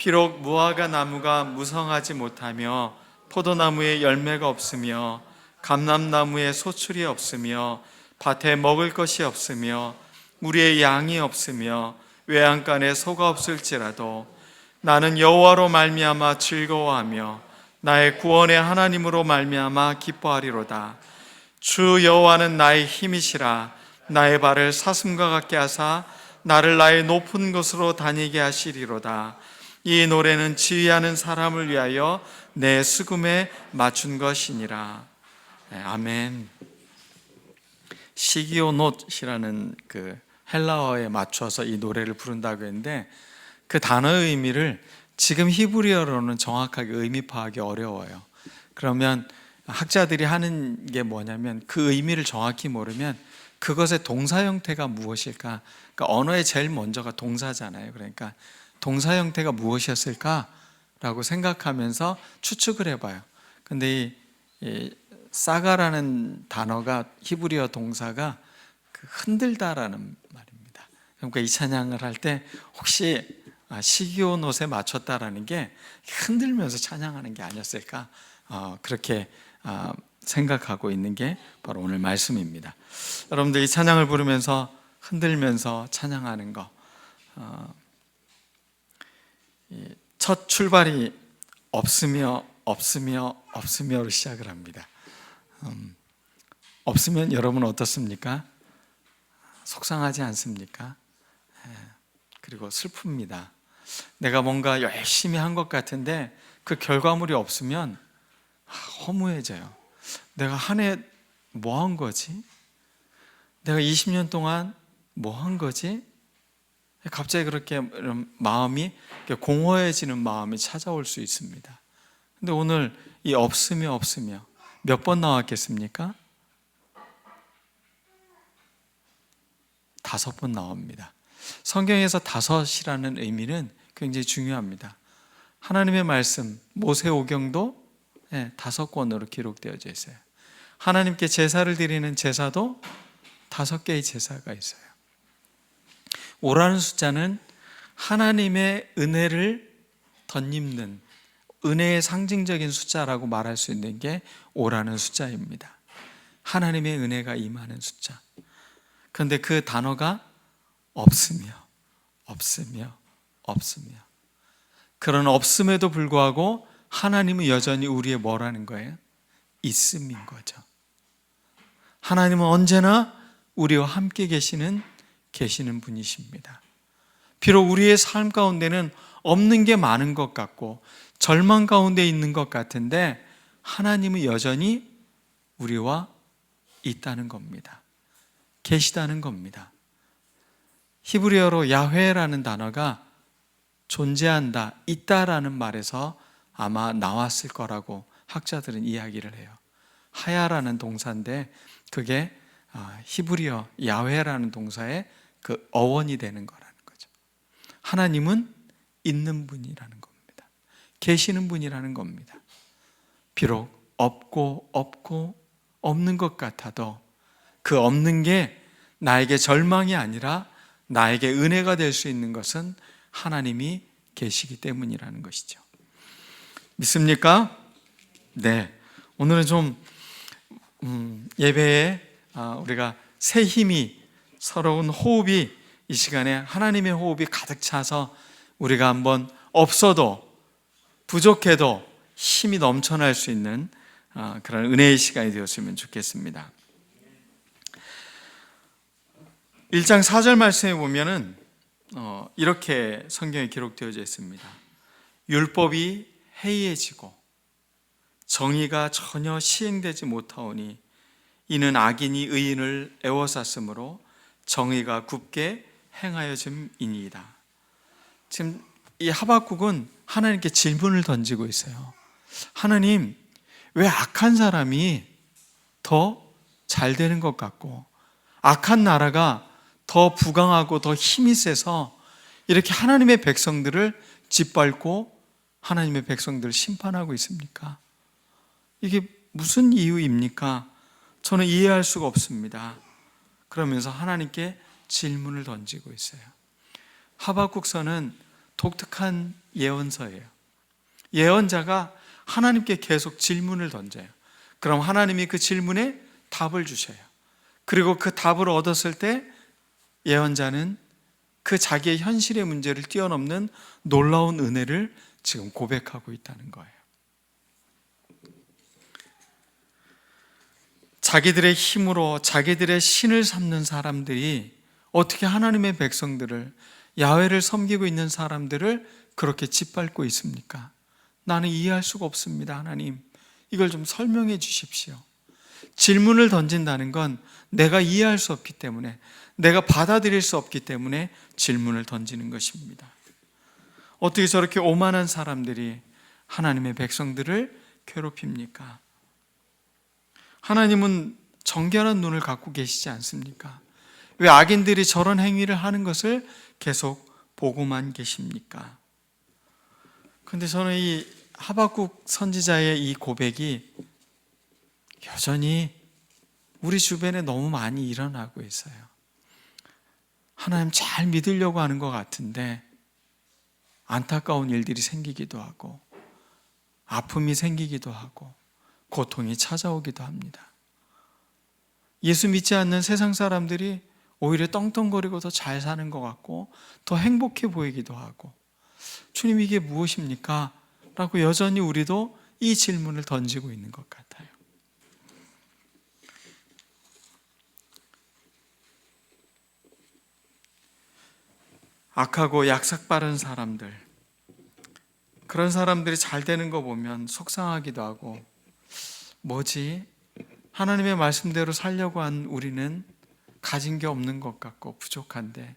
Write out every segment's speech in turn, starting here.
비록 무화과 나무가 무성하지 못하며 포도나무에 열매가 없으며 감람나무에 소출이 없으며 밭에 먹을 것이 없으며 우리의 양이 없으며 외양간에 소가 없을지라도 나는 여호와로 말미암아 즐거워하며 나의 구원의 하나님으로 말미암아 기뻐하리로다. 주 여호와는 나의 힘이시라. 나의 발을 사슴과 같게 하사 나를 나의 높은 곳으로 다니게 하시리로다. 이 노래는 지휘하는 사람을 위하여 내 수금에 맞춘 것이니라. 아멘. 시기오노트이라는 그 헬라어에 맞춰서 이 노래를 부른다고 했는데, 그 단어의 의미를 지금 히브리어로는 정확하게 의미 파악이 어려워요. 그러면 학자들이 하는 게 뭐냐면, 그 의미를 정확히 모르면 그것의 동사 형태가 무엇일까? 그러니까 언어의 제일 먼저가 동사잖아요. 그러니까 동사 형태가 무엇이었을까라고 생각하면서 추측을 해봐요. 근데 이 사가라는 단어가, 히브리어 동사가 그 흔들다라는 말입니다. 그러니까 이 찬양을 할 때 혹시 시기오노트에 맞췄다라는 게 흔들면서 찬양하는 게 아니었을까, 그렇게 생각하고 있는 게 바로 오늘 말씀입니다. 여러분들 이 찬양을 부르면서 흔들면서 찬양하는 거, 첫 출발이 없으며로 시작을 합니다. 없으면 여러분 어떻습니까? 속상하지 않습니까? 그리고 슬픕니다. 내가 뭔가 열심히 한 것 같은데 그 결과물이 없으면 허무해져요. 내가 한 해 뭐 한 거지? 내가 20년 동안 뭐 한 거지? 갑자기 그렇게 마음이 공허해지는 마음이 찾아올 수 있습니다. 근데 오늘 이 없으며 몇 번 나왔겠습니까? 5번 나옵니다. 성경에서 5이라는 의미는 굉장히 중요합니다. 하나님의 말씀, 모세오경도 5권으로 기록되어져 있어요. 하나님께 제사를 드리는 제사도 5개의 제사가 있어요. 5라는 숫자는 하나님의 은혜를 덧입는, 은혜의 상징적인 숫자라고 말할 수 있는 게 5라는 숫자입니다. 하나님의 은혜가 임하는 숫자. 그런데 그 단어가 없으며. 그런 없음에도 불구하고 하나님은 여전히 우리의 뭐라는 거예요? 있음인 거죠. 하나님은 언제나 우리와 함께 계시는 분이십니다. 비록 우리의 삶 가운데는 없는 게 많은 것 같고 절망 가운데 있는 것 같은데, 하나님은 여전히 우리와 있다는 겁니다. 계시다는 겁니다. 히브리어로 야훼라는 단어가 존재한다, 있다라는 말에서 아마 나왔을 거라고 학자들은 이야기를 해요. 하야라는 동사인데 그게 히브리어 야훼라는 동사의 그 어원이 되는 거라는 거죠. 하나님은 있는 분이라는 겁니다. 계시는 분이라는 겁니다. 비록 없고 없는 것 같아도 그 없는 게 나에게 절망이 아니라 나에게 은혜가 될 수 있는 것은 하나님이 계시기 때문이라는 것이죠. 믿습니까? 네. 오늘은 좀 예배에 우리가 새 힘이, 서러운 호흡이, 이 시간에 하나님의 호흡이 가득 차서 우리가 한번 없어도 부족해도 힘이 넘쳐날 수 있는 그런 은혜의 시간이 되었으면 좋겠습니다. 1장 4절 말씀에 보면은 이렇게 성경에 기록되어져 있습니다. 율법이 해이해지고 정의가 전혀 시행되지 못하오니 이는 악인이 의인을 애워쌌으므로 정의가 굽게 행하여짐이니이다. 지금 이 하박국은 하나님께 질문을 던지고 있어요. 하나님, 왜 악한 사람이 더 잘 되는 것 같고 악한 나라가 더 부강하고 더 힘이 세서 이렇게 하나님의 백성들을 짓밟고 하나님의 백성들을 심판하고 있습니까? 이게 무슨 이유입니까? 저는 이해할 수가 없습니다. 그러면서 하나님께 질문을 던지고 있어요. 하박국서는 독특한 예언서예요. 예언자가 하나님께 계속 질문을 던져요. 그럼 하나님이 그 질문에 답을 주셔요. 그리고 그 답을 얻었을 때 예언자는 그 자기의 현실의 문제를 뛰어넘는 놀라운 은혜를 지금 고백하고 있다는 거예요. 자기들의 힘으로 자기들의 신을 삼는 사람들이 어떻게 하나님의 백성들을, 야훼를 섬기고 있는 사람들을 그렇게 짓밟고 있습니까? 나는 이해할 수가 없습니다. 하나님, 이걸 좀 설명해 주십시오. 질문을 던진다는 건 내가 이해할 수 없기 때문에, 내가 받아들일 수 없기 때문에 질문을 던지는 것입니다. 어떻게 저렇게 오만한 사람들이 하나님의 백성들을 괴롭힙니까? 하나님은 정결한 눈을 갖고 계시지 않습니까? 왜 악인들이 저런 행위를 하는 것을 계속 보고만 계십니까? 그런데 저는 이 하박국 선지자의 이 고백이 여전히 우리 주변에 너무 많이 일어나고 있어요. 하나님 잘 믿으려고 하는 것 같은데 안타까운 일들이 생기기도 하고, 아픔이 생기기도 하고, 고통이 찾아오기도 합니다. 예수 믿지 않는 세상 사람들이 오히려 떵떵거리고 더 잘 사는 것 같고 더 행복해 보이기도 하고, 주님 이게 무엇입니까? 라고 여전히 우리도 이 질문을 던지고 있는 것 같아요. 악하고 약삭 빠른 사람들, 그런 사람들이 잘 되는 거 보면 속상하기도 하고, 뭐지? 하나님의 말씀대로 살려고 한 우리는 가진 게 없는 것 같고 부족한데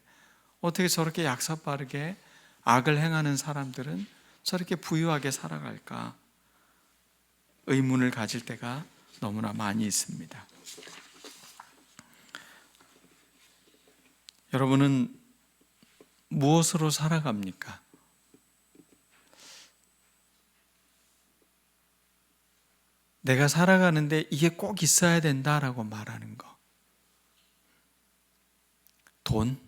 어떻게 저렇게 약삭 빠르게 악을 행하는 사람들은 저렇게 부유하게 살아갈까? 의문을 가질 때가 너무나 많이 있습니다. 여러분은 무엇으로 살아갑니까? 내가 살아가는데 이게 꼭 있어야 된다라고 말하는 거. 돈?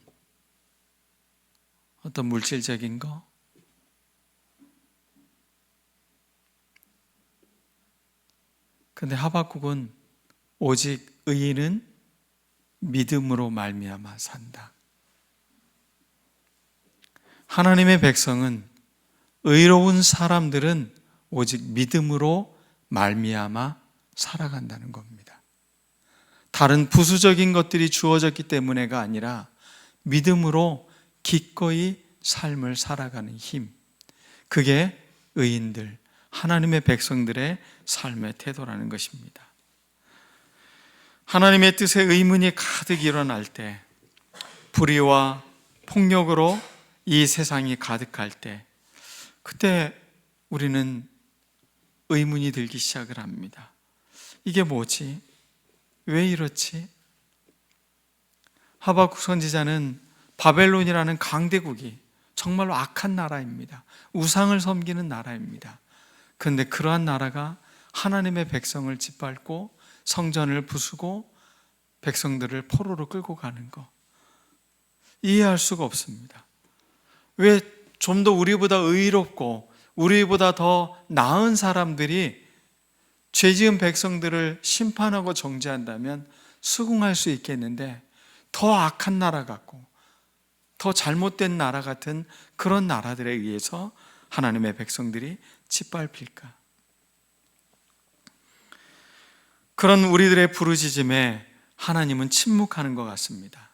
어떤 물질적인 거? 근데 하박국은 오직 의인은 믿음으로 말미암아 산다. 하나님의 백성은, 의로운 사람들은 오직 믿음으로 말미암아 살아간다는 겁니다. 다른 부수적인 것들이 주어졌기 때문에가 아니라 믿음으로 기꺼이 삶을 살아가는 힘, 그게 의인들, 하나님의 백성들의 삶의 태도라는 것입니다. 하나님의 뜻에 의문이 가득 일어날 때, 불의와 폭력으로 이 세상이 가득할 때, 그때 우리는 의문이 들기 시작을 합니다. 이게 뭐지? 왜 이렇지? 하박국 선지자는 바벨론이라는 강대국이 정말로 악한 나라입니다. 우상을 섬기는 나라입니다. 그런데 그러한 나라가 하나님의 백성을 짓밟고 성전을 부수고 백성들을 포로로 끌고 가는 거, 이해할 수가 없습니다. 왜 좀 더 우리보다 의롭고 우리보다 더 나은 사람들이 죄 지은 백성들을 심판하고 정죄한다면 수긍할 수 있겠는데, 더 악한 나라 같고 더 잘못된 나라 같은 그런 나라들에 의해서 하나님의 백성들이 짓밟힐까? 그런 우리들의 부르짖음에 하나님은 침묵하는 것 같습니다.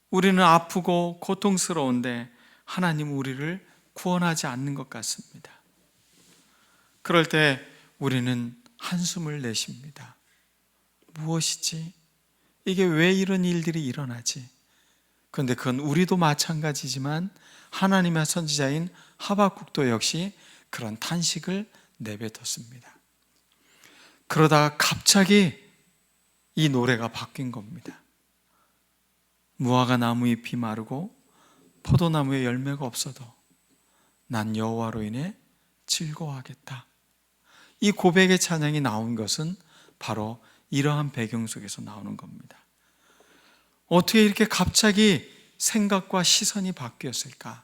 우리는 아프고 고통스러운데 하나님은 우리를 구원하지 않는 것 같습니다. 그럴 때 우리는 한숨을 내쉽니다. 무엇이지? 이게 왜 이런 일들이 일어나지? 그런데 그건 우리도 마찬가지지만 하나님의 선지자인 하박국도 역시 그런 탄식을 내뱉었습니다. 그러다가 갑자기 이 노래가 바뀐 겁니다. 무화과 나무 잎이 마르고 포도나무에 열매가 없어도 난 여호와로 인해 즐거워하겠다. 이 고백의 찬양이 나온 것은 바로 이러한 배경 속에서 나오는 겁니다. 어떻게 이렇게 갑자기 생각과 시선이 바뀌었을까?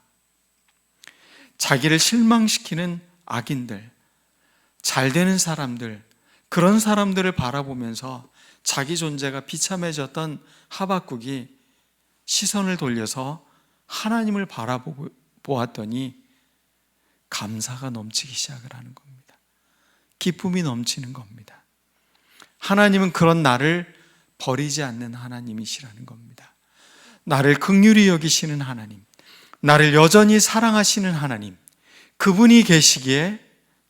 자기를 실망시키는 악인들, 잘 되는 사람들, 그런 사람들을 바라보면서 자기 존재가 비참해졌던 하박국이 시선을 돌려서 하나님을 바라보았더니 감사가 넘치기 시작을 하는 겁니다. 기쁨이 넘치는 겁니다. 하나님은 그런 나를 버리지 않는 하나님이시라는 겁니다. 나를 긍휼히 여기시는 하나님, 나를 여전히 사랑하시는 하나님, 그분이 계시기에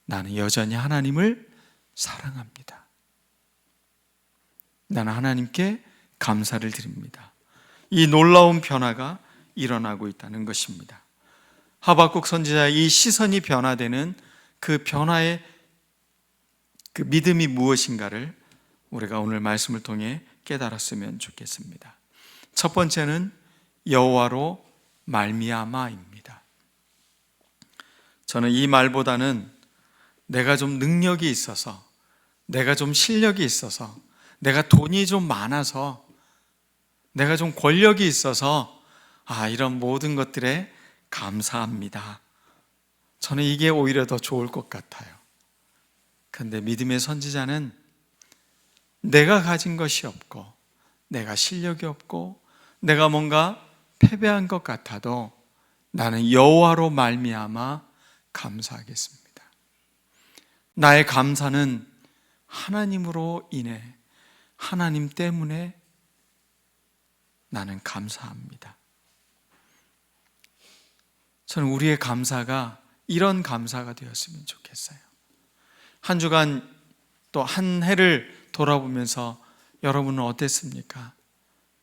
나는 여전히 하나님을 사랑합니다. 나는 하나님께 감사를 드립니다. 이 놀라운 변화가 일어나고 있다는 것입니다. 하박국 선지자의 이 시선이 변화되는 그 변화의 그 믿음이 무엇인가를 우리가 오늘 말씀을 통해 깨달았으면 좋겠습니다. 첫 번째는 여호와로 말미암아입니다. 저는 이 말보다는 내가 좀 능력이 있어서, 내가 좀 실력이 있어서, 내가 돈이 좀 많아서, 내가 좀 권력이 있어서 이런 모든 것들에 감사합니다. 저는 이게 오히려 더 좋을 것 같아요. 그런데 믿음의 선지자는 내가 가진 것이 없고, 내가 실력이 없고, 내가 뭔가 패배한 것 같아도 나는 여호와로 말미암아 감사하겠습니다. 나의 감사는 하나님으로 인해, 하나님 때문에 나는 감사합니다. 저는 우리의 감사가 이런 감사가 되었으면 좋겠어요. 한 주간 또 한 해를 돌아보면서 여러분은 어땠습니까?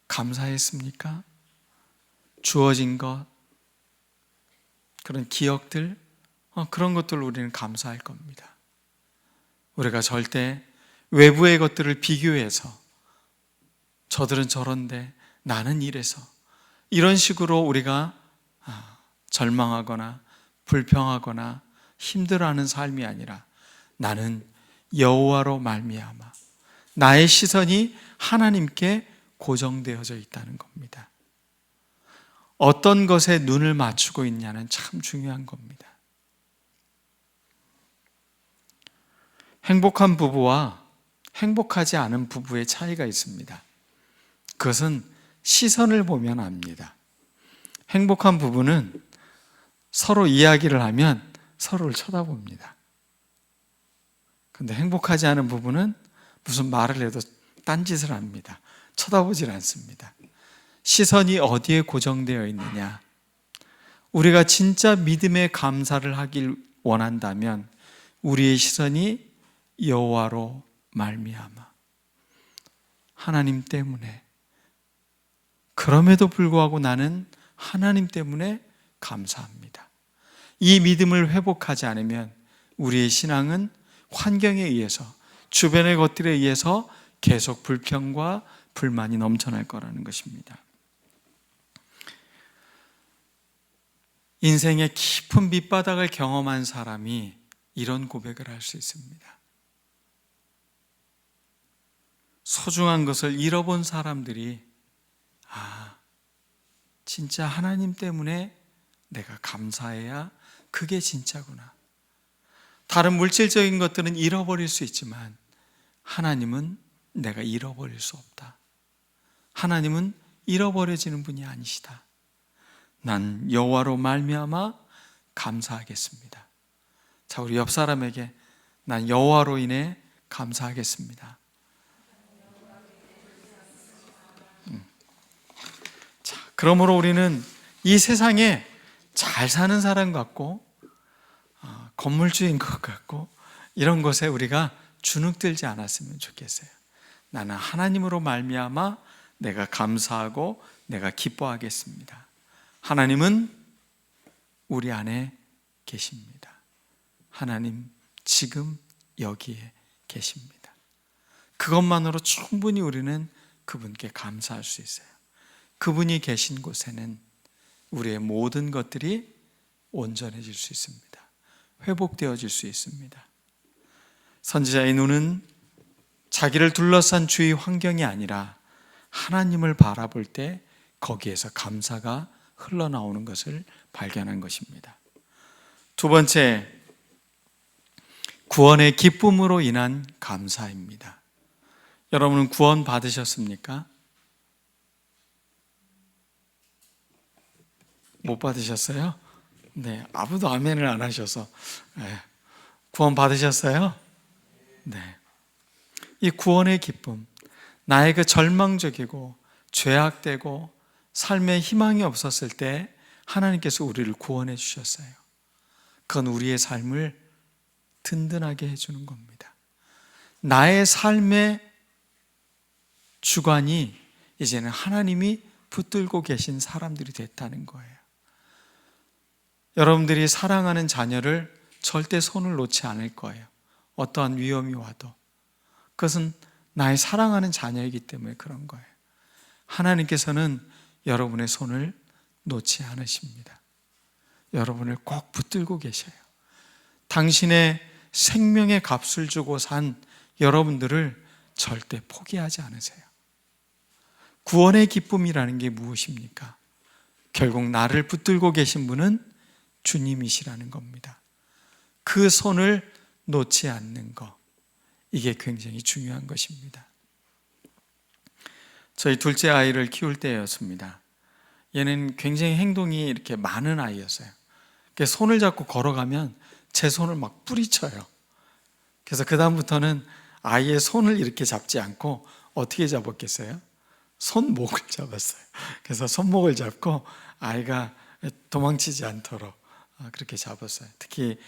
감사했습니까? 주어진 것, 그런 기억들, 그런 것들을 우리는 감사할 겁니다. 우리가 절대 외부의 것들을 비교해서 저들은 저런데 나는 이래서 이런 식으로 우리가 절망하거나 불평하거나 힘들어하는 삶이 아니라 나는 여호와로 말미암아 나의 시선이 하나님께 고정되어져 있다는 겁니다. 어떤 것에 눈을 맞추고 있냐는 참 중요한 겁니다. 행복한 부부와 행복하지 않은 부부의 차이가 있습니다. 그것은 시선을 보면 압니다. 행복한 부부는 서로 이야기를 하면 서로를 쳐다봅니다. 그런데 행복하지 않은 부부는 무슨 말을 해도 딴짓을 합니다. 쳐다보질 않습니다. 시선이 어디에 고정되어 있느냐? 우리가 진짜 믿음의 감사를 하길 원한다면 우리의 시선이 여호와로 말미암아 하나님 때문에, 그럼에도 불구하고 나는 하나님 때문에 감사합니다. 이 믿음을 회복하지 않으면 우리의 신앙은 환경에 의해서, 주변의 것들에 의해서 계속 불평과 불만이 넘쳐날 거라는 것입니다. 인생의 깊은 밑바닥을 경험한 사람이 이런 고백을 할 수 있습니다. 소중한 것을 잃어본 사람들이 진짜 하나님 때문에 내가 감사해야 그게 진짜구나. 다른 물질적인 것들은 잃어버릴 수 있지만 하나님은 내가 잃어버릴 수 없다. 하나님은 잃어버려지는 분이 아니시다. 난 여호와로 말미암아 감사하겠습니다. 자, 우리 옆 사람에게 난 여호와로 인해 감사하겠습니다. 자, 그러므로 우리는 이 세상에 잘 사는 사람 같고 건물주인 것 같고 이런 것에 우리가 주눅들지 않았으면 좋겠어요. 나는 하나님으로 말미암아 내가 감사하고 내가 기뻐하겠습니다. 하나님은 우리 안에 계십니다. 하나님 지금 여기에 계십니다. 그것만으로 충분히 우리는 그분께 감사할 수 있어요. 그분이 계신 곳에는 우리의 모든 것들이 온전해질 수 있습니다. 회복되어질 수 있습니다. 선지자의 눈은 자기를 둘러싼 주위 환경이 아니라 하나님을 바라볼 때 거기에서 감사가 흘러나오는 것을 발견한 것입니다. 두 번째, 구원의 기쁨으로 인한 감사입니다. 여러분은 구원 받으셨습니까? 못 받으셨어요? 네, 아무도 아멘을 안 하셔서. 네. 구원 받으셨어요? 네. 이 구원의 기쁨, 나의 그 절망적이고 죄악되고 삶에 희망이 없었을 때 하나님께서 우리를 구원해 주셨어요. 그건 우리의 삶을 든든하게 해주는 겁니다. 나의 삶의 주관이 이제는 하나님이 붙들고 계신 사람들이 됐다는 거예요. 여러분들이 사랑하는 자녀를 절대 손을 놓지 않을 거예요. 어떠한 위험이 와도. 그것은 나의 사랑하는 자녀이기 때문에 그런 거예요. 하나님께서는 여러분의 손을 놓지 않으십니다. 여러분을 꼭 붙들고 계셔요. 당신의 생명의 값을 주고 산 여러분들을 절대 포기하지 않으세요. 구원의 기쁨이라는 게 무엇입니까? 결국 나를 붙들고 계신 분은 주님이시라는 겁니다. 그 손을 놓지 않는 것, 이게 굉장히 중요한 것입니다. 저희 둘째 아이를 키울 때였습니다. 얘는 굉장히 행동이 이렇게 많은 아이였어요. 손을 잡고 걸어가면 제 손을 막 뿌리쳐요. 그래서 그 다음부터는 아이의 손을 이렇게 잡지 않고 어떻게 잡았겠어요? 손목을 잡았어요. 그래서 손목을 잡고 아이가 도망치지 않도록 그렇게 잡았어요. 특히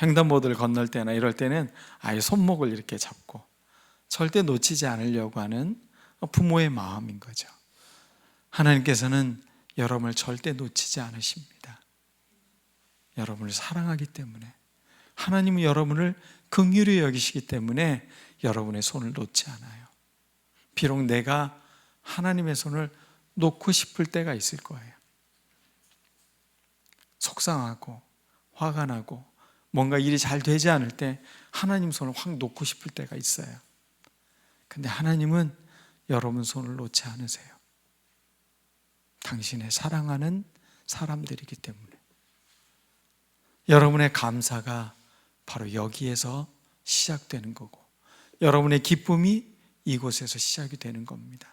횡단보도를 건널 때나 이럴 때는 아이 손목을 이렇게 잡고 절대 놓치지 않으려고 하는 부모의 마음인 거죠. 하나님께서는 여러분을 절대 놓치지 않으십니다. 여러분을 사랑하기 때문에, 하나님은 여러분을 긍휼히 여기시기 때문에 여러분의 손을 놓지 않아요. 비록 내가 하나님의 손을 놓고 싶을 때가 있을 거예요. 속상하고 화가 나고 뭔가 일이 잘 되지 않을 때 하나님 손을 확 놓고 싶을 때가 있어요. 근데 하나님은 여러분 손을 놓지 않으세요. 당신의 사랑하는 사람들이기 때문에. 여러분의 감사가 바로 여기에서 시작되는 거고, 여러분의 기쁨이 이곳에서 시작이 되는 겁니다.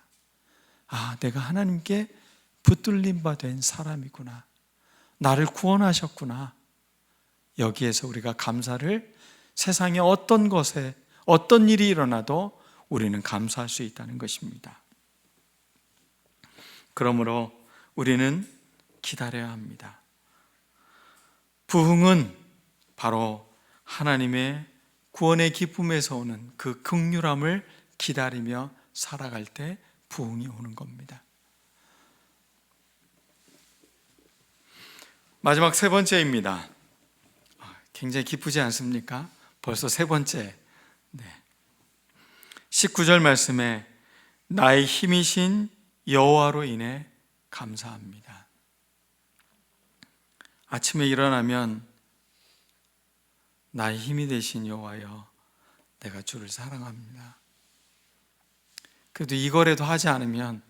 아, 내가 하나님께 붙들림 바 된 사람이구나. 나를 구원하셨구나. 여기에서 우리가 감사를, 세상에 어떤 것에 어떤 일이 일어나도 우리는 감사할 수 있다는 것입니다. 그러므로 우리는 기다려야 합니다. 부흥은 바로 하나님의 구원의 기쁨에서 오는 그 긍휼함을 기다리며 살아갈 때 부흥이 오는 겁니다. 마지막 세 번째입니다. 굉장히 기쁘지 않습니까? 벌써 세 번째. 19절 말씀에 나의 힘이신 여호와로 인해 감사합니다. 아침에 일어나면 나의 힘이 되신 여호와여, 내가 주를 사랑합니다. 그래도 이거라도 하지 않으면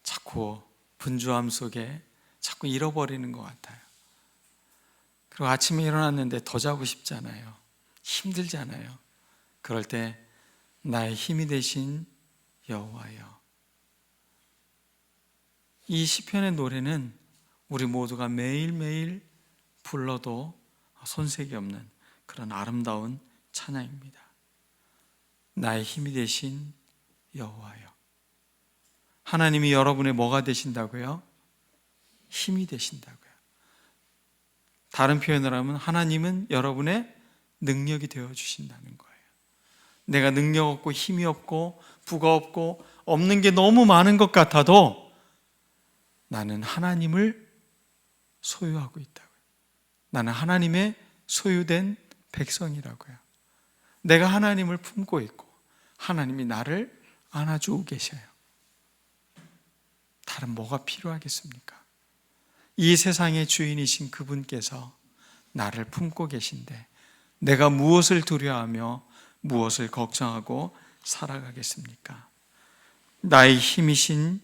자꾸 분주함 속에 자꾸 잃어버리는 것 같아요. 그리고 아침에 일어났는데 더 자고 싶잖아요. 힘들잖아요. 그럴 때 나의 힘이 되신 여호와여. 이 시편의 노래는 우리 모두가 매일매일 불러도 손색이 없는 그런 아름다운 찬양입니다. 나의 힘이 되신 여호와여. 하나님이 여러분의 뭐가 되신다고요? 힘이 되신다고요. 다른 표현을 하면 하나님은 여러분의 능력이 되어주신다는 거예요. 내가 능력 없고 힘이 없고 부가 없고 없는 게 너무 많은 것 같아도 나는 하나님을 소유하고 있다고요. 나는 하나님의 소유된 백성이라고요. 내가 하나님을 품고 있고 하나님이 나를 안아주고 계셔요. 다른 뭐가 필요하겠습니까? 이 세상의 주인이신 그분께서 나를 품고 계신데 내가 무엇을 두려워하며 무엇을 걱정하고 살아가겠습니까? 나의 힘이신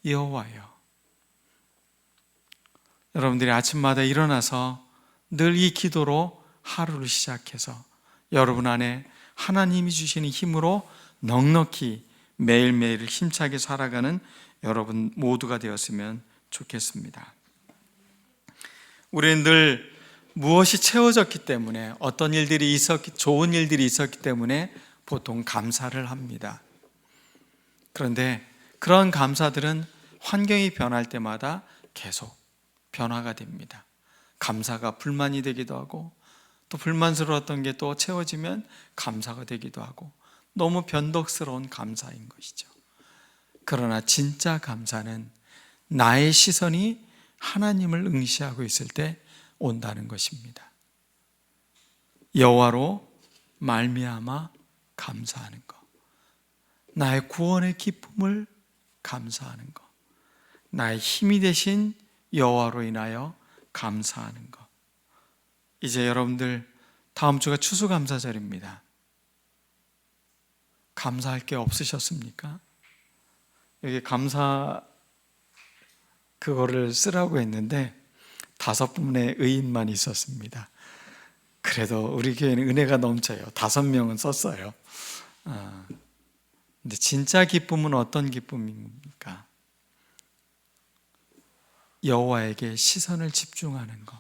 여호와여. 여러분들이 아침마다 일어나서 늘 이 기도로 하루를 시작해서 여러분 안에 하나님이 주시는 힘으로 넉넉히 매일매일 힘차게 살아가는 여러분 모두가 되었으면 좋겠습니다. 우리는 늘 무엇이 채워졌기 때문에, 어떤 일들이 좋은 일들이 있었기 때문에 보통 감사를 합니다. 그런데 그런 감사들은 환경이 변할 때마다 계속 변화가 됩니다. 감사가 불만이 되기도 하고, 또 불만스러웠던 게 또 채워지면 감사가 되기도 하고, 너무 변덕스러운 감사인 것이죠. 그러나 진짜 감사는 나의 시선이 하나님을 응시하고 있을 때 온다는 것입니다. 여호와로 말미암아 감사하는 것, 나의 구원의 기쁨을 감사하는 것, 나의 힘이 되신 여호와로 인하여 감사하는 것. 이제 여러분들 다음 주가 추수감사절입니다. 감사할 게 없으셨습니까? 여기 감사 그거를 쓰라고 했는데 5분의 의인만 있었습니다. 그래도 우리 교회는 은혜가 넘쳐요. 5명은 썼어요. 근데 진짜 기쁨은 어떤 기쁨입니까? 여호와에게 시선을 집중하는 것.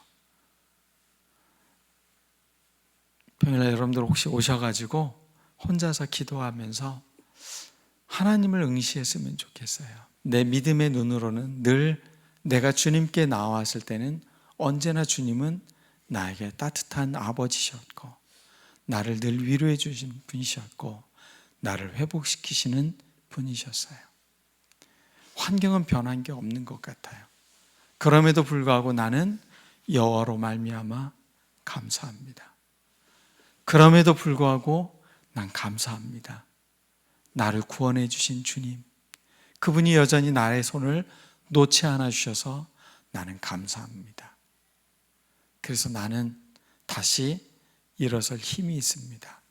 평일날 여러분들 혹시 오셔가지고 혼자서 기도하면서 하나님을 응시했으면 좋겠어요. 내 믿음의 눈으로는 늘 내가 주님께 나왔을 때는 언제나 주님은 나에게 따뜻한 아버지셨고, 나를 늘 위로해 주신 분이셨고, 나를 회복시키시는 분이셨어요. 환경은 변한 게 없는 것 같아요. 그럼에도 불구하고 나는 여호와로 말미암아 감사합니다. 그럼에도 불구하고 난 감사합니다. 나를 구원해 주신 주님, 그분이 여전히 나의 손을 놓지 않아 주셔서 나는 감사합니다. 그래서 나는 다시 일어설 힘이 있습니다.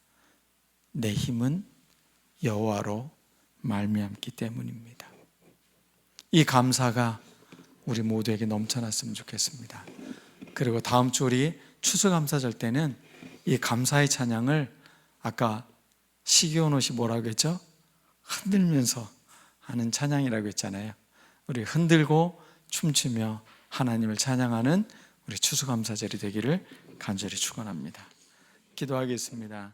내 힘은 여호와로 말미암기 때문입니다. 이 감사가 우리 모두에게 넘쳐났으면 좋겠습니다. 그리고 다음 주 우리 추수감사절 때는 이 감사의 찬양을, 아까 시기온옷이 뭐라고 했죠? 흔들면서 하는 찬양이라고 했잖아요. 우리 흔들고 춤추며 하나님을 찬양하는 우리 추수감사절이 되기를 간절히 축원합니다. 기도하겠습니다.